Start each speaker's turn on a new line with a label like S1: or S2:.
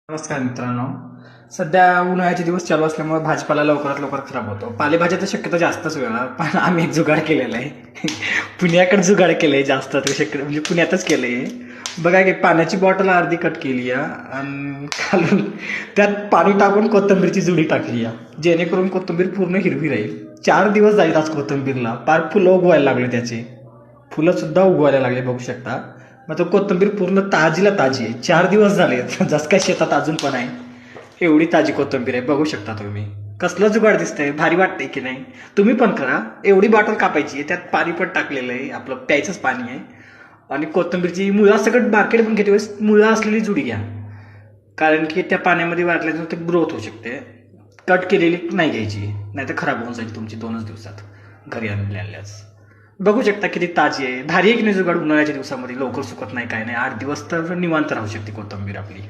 S1: नमस्कार मित्रांनो. सध्या उन्हाळ्याचे दिवस चालू असल्यामुळे भाजीपाला लवकरात लवकर खराब होतो. पालेभाज्याचा शक्यता जास्तच वेगळा, पण आम्ही एक जुगाड केलेला आहे. पुण्याकडे जुगाड केलंय जास्त शक्यता, म्हणजे पुण्यातच केलंय. बघा की पाण्याची बॉटल अर्धी कट केली आणि खालून त्यात पाणी टाकून कोथिंबीरची जुडी टाकली जेणेकरून कोथिंबीर पूर्ण हिरवी राहील. 4 दिवस जाईल आज कोथिंबीरला. पार फुलं उगवायला लागले, त्याचे फुलं सुद्धा उगवायला लागले, बघू शकता. मग तो कोथिंबीर पूर्ण ताजीला ताजी आहे. 4 दिवस झाले जस काय शेतात अजून पण आहे. एवढी ताजी कोथिंबीर आहे, बघू शकता तुम्ही. कसलं जुगाड दिसतंय, भारी वाटतंय की नाही? तुम्ही पण करा. एवढी बॉटल कापायची आहे, त्यात पाणी पण टाकलेलं आहे, आपलं प्यायचंच पाणी आहे. आणि कोथिंबीरची मुळा सकट मार्केट पण घेते वेळेस मुळा असलेली जुडी घ्या, कारण की त्या पाण्यामध्ये वाटल्यानंतर ते ग्रोथ होऊ शकते. कट केलेली नाही घ्यायची, नाही तर खराब होऊन जाईल तुमची 2च दिवसात घरी आणल्यास. बघू शकता किती ताजी आहे. भारी एक नाही जुगाड. उन्हाळ्याच्या दिवसामध्ये लवकर सुकत नाही, काय नाही. 8 दिवस तर निवांत राहू शकते कोथिंबीर आपली.